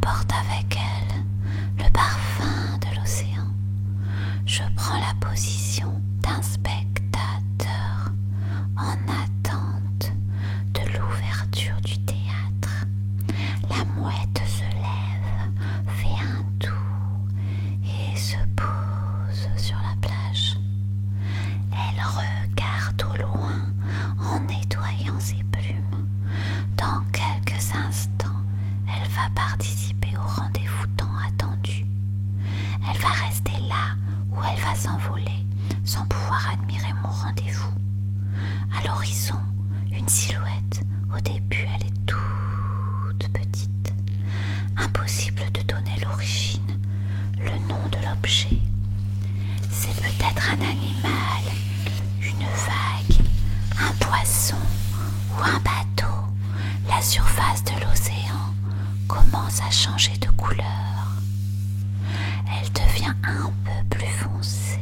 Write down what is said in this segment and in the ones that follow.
apporte avec elle le parfum de l'océan. Je prends la position d'un spectateur en attente de l'ouverture du théâtre. La mouette se lève, fait un tour et se pose sur la plage. Elle regarde au loin en nettoyant ses plumes. Dans quelques instants, elle va participer au rendez-vous tant attendu. Elle va rester là où elle va s'envoler sans pouvoir admirer mon rendez-vous. À l'horizon, une silhouette. Au début, elle est toute petite. Impossible de donner l'origine, le nom de l'objet. C'est peut-être un animal, une vague, un poisson ou un bateau. La surface de l'océan commence à changer de couleur. Elle devient un peu plus foncée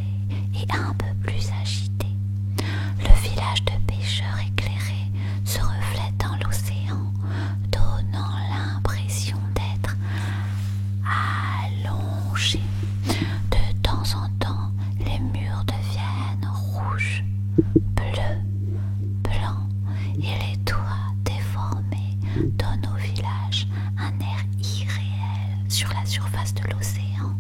et un peu plus agitée. Le village de pêcheurs éclairés se reflète dans l'océan, donnant l'impression d'être allongé. De temps en temps, les murs deviennent rouges, bleus, blancs et les toits déformés donnent au village un air irréel sur la surface de l'océan.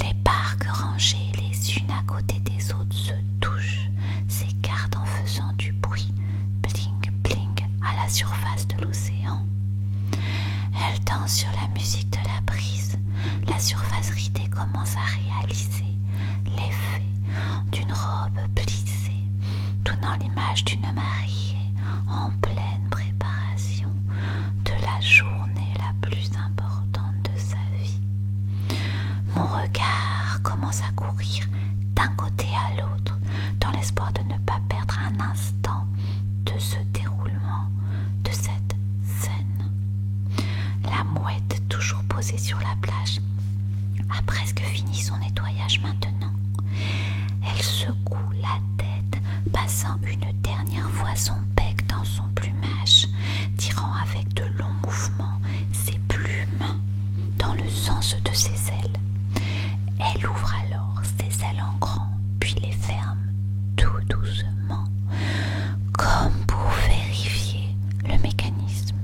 Les barques rangées les unes à côté des autres se touchent, s'écartent en faisant du bruit, bling bling à la surface de l'océan. Elles dansent sur la musique de la brise. La surface ridée commence à réaliser l'effet d'une robe plissée, donnant l'image d'une mariée en pleine préparation de la journée la plus importante de sa vie. Mon regard commence à courir d'un côté à l'autre dans l'espoir de ne pas perdre un instant de ce déroulement, de cette scène. La mouette, toujours posée sur la plage, a presque fini son nettoyage maintenant. Elle secoue la tête, passant une dernière fois son bec dans son plumage, tirant avec de longs mouvements ses plumes dans le sens de ses ailes. Elle ouvre alors ses ailes en grand, puis les ferme tout doucement, comme pour vérifier le mécanisme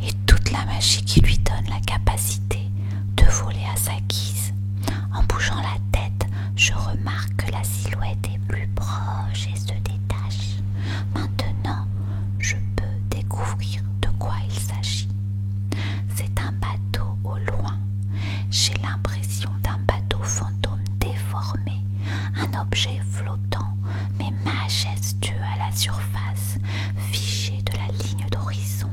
et toute la magie qui lui donne la capacité de voler à sa guise. En bougeant la tête, je remarque que la silhouette est plus proche et se détache. Maintenant, je peux découvrir de quoi il s'agit. C'est un bateau au loin. J'ai l'impression d'un bateau fantôme déformé, un objet flottant mais majestueux à la surface, figé de la ligne d'horizon.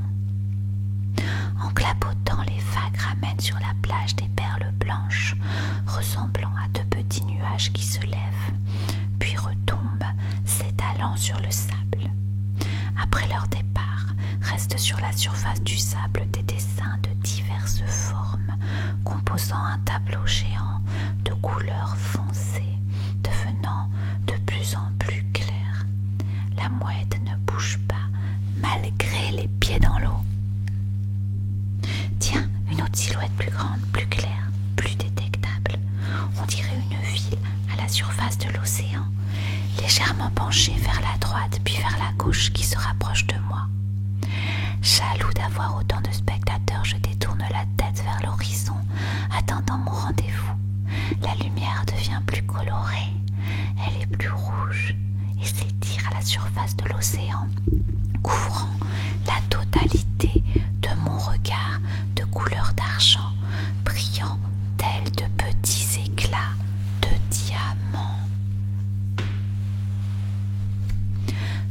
En clapotant, les vagues ramènent sur la plage des perles blanches, ressemblant à de petits nuages qui se lèvent, puis retombent, s'étalant sur le sable. Après leur départ, restent sur la surface du sable des dessins de diverses formes, composant un tableau géant de couleurs foncées, devenant de plus en plus clair. La mouette ne bouge pas, malgré les pieds dans l'eau. Tiens, une autre silhouette plus grande, plus claire, plus détectable. On dirait une ville à la surface de l'océan, légèrement penchée vers la droite puis vers la gauche qui se rapproche de moi. Jaloux d'avoir autant de spectateurs, je détourne la tête vers l'horizon, attendant mon rendez-vous. La lumière devient plus colorée, elle est plus rouge et s'étire à la surface de l'océan, couvrant la totalité de mon regard de couleur d'argent, brillant tels de petits éclats de diamants.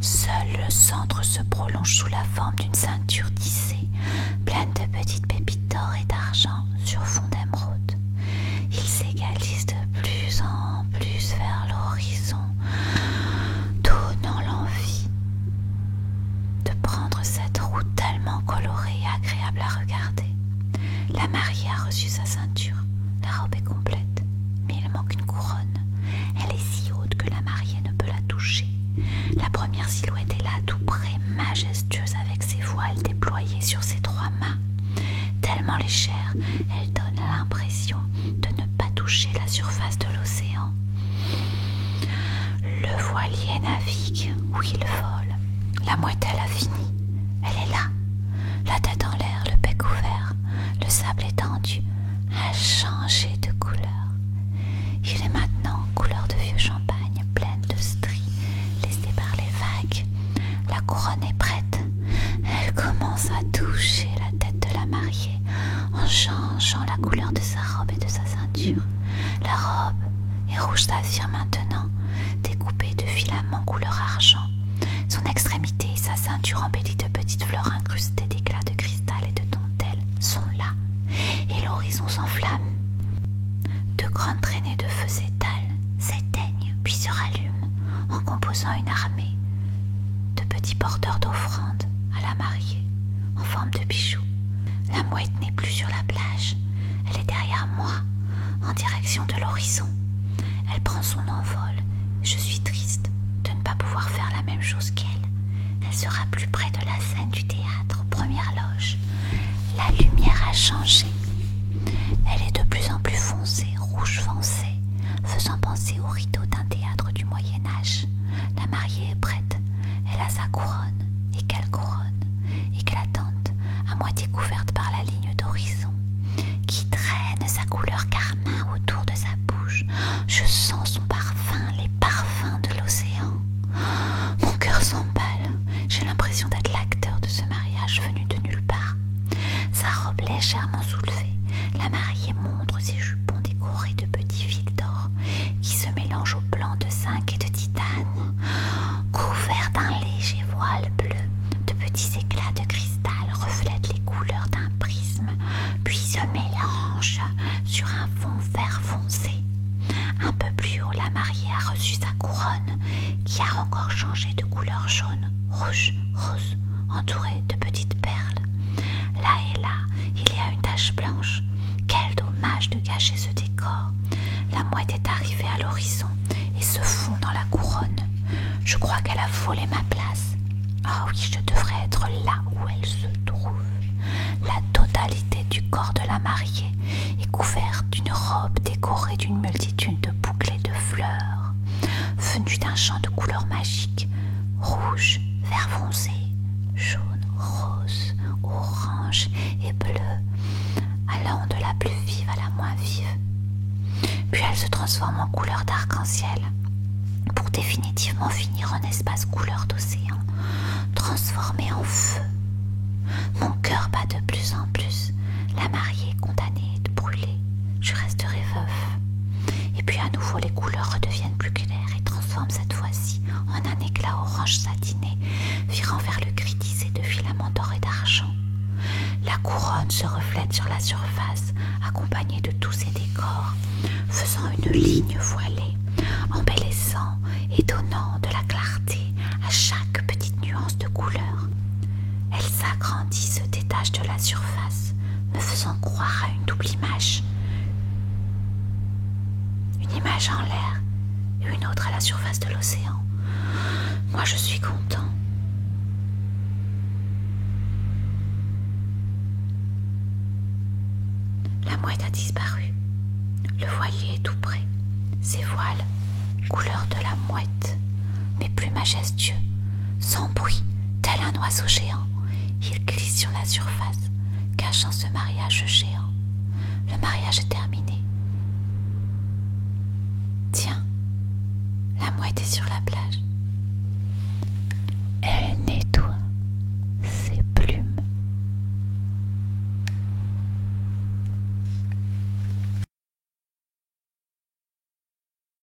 Seul le centre se prolonge sous la forme d'une ceinture tissée, pleine de petites pépites d'or et d'argent sur fond d'émeraude. Il s'égalise de plus en plus vers l'horizon, donnant l'envie de prendre cette route tellement colorée et agréable à regarder. La mariée a reçu sa ceinture, la robe est complète, mais il manque une couronne. Elle est si haute que la mariée ne peut la toucher. La première silhouette est là, tout près, majestueuse, avec ses voiles déployées sur ses trois mains, tellement tellement légère, elle donne l'impression de ne pas toucher la surface de l'océan. Le voilier navigue, oui, il vole. La mouette, elle a fini. Elle est là, la tête en l'air, le bec ouvert, le sable étendu a changé de couleur. Il est maintenant couleur de vieux champagne, pleine de stries, laissées par les vagues. La couronne est prête. Elle commence à toucher la tête de la mariée en changeant la couleur de sa robe et de sa ceinture. La robe est rouge saphir maintenant, découpée de filaments couleur argent. Son extrémité et sa ceinture embellie de petites fleurs incrustées d'éclats de cristal et de dentelle sont là, et l'horizon s'enflamme. De grandes traînées de feu s'éteignent, puis se rallument, en composant une armée de petits porteurs d'offrandes à la mariée, en forme de bijoux. La mouette n'est plus sur la plage, elle est derrière moi, en direction de l'horizon. Elle prend son envol, je suis triste de ne pas pouvoir faire la même chose qu'elle. Elle sera plus près de la scène du théâtre, première loge. La lumière a changé. Elle est de plus en plus foncée, rouge foncé, faisant penser au rideau d'un théâtre du Moyen-Âge. La mariée est prête. Elle a sa couronne. Et quelle couronne! Éclatante, à moitié couverte par la ligne d'horizon, qui traîne sa couleur carmin autour de sa bouche. Je sens son parfum, les parfums de l'océan. Mon cœur s'emballe. J'ai l'impression d'être l'acteur de ce mariage venu de nulle part. Sa robe légèrement soulevée, la mariée montre ses jupons décorés de petits fils d'or qui se mélangent au blanc de zinc et de titane. Couvert d'un léger voile bleu, de petits éclats de cristal reflètent les couleurs d'un prisme, puis se mélangent sur un fond vert foncé. Un peu plus haut, la mariée a reçu sa couronne, qui a encore changé de couleur jaune, rouge, rose, entourée de petites perles. Là et là, il y a une tache blanche. Quel dommage de gâcher ce décor. La mouette est arrivée à l'horizon et se fond dans la couronne. Je crois qu'elle a volé ma place. Ah oui, je devrais être là où elle se trouve. La totalité du corps de la mariée est couverte d'une robe décorée d'une multitude de bouclés de fleurs, venues d'un champ de couleurs magiques, rouge, vert foncé, jaune, rose, orange et bleu, allant de la plus vive à la moins vive. Puis elle se transforme en couleur d'arc-en-ciel, pour définitivement finir en espace couleur d'océan, transformé en feu. Mon cœur bat de plus en plus. La mariée est condamnée de brûler. Je resterai veuf. Et puis à nouveau les couleurs redeviennent plus claires et transforment cette fois-ci en un éclat orange satiné, virant vers le gris tissé de filaments d'or et d'argent. La couronne se reflète sur la surface, accompagnée de tous ces décors, faisant une ligne voilée, embellissant et donnant de la clarté à chaque petite nuance de couleur. Elle s'agrandit, se détache de la surface, me faisant croire à une double image. Une image en l'air et une autre à la surface de l'océan. Moi, je suis content. La mouette a disparu. Le voilier est tout près. Ses voiles, couleur de la mouette, mais plus majestueux, sans bruit, tel un oiseau géant. Il glisse sur la surface, cachant ce mariage géant. Le mariage est terminé. Tiens, la mouette est sur la plage.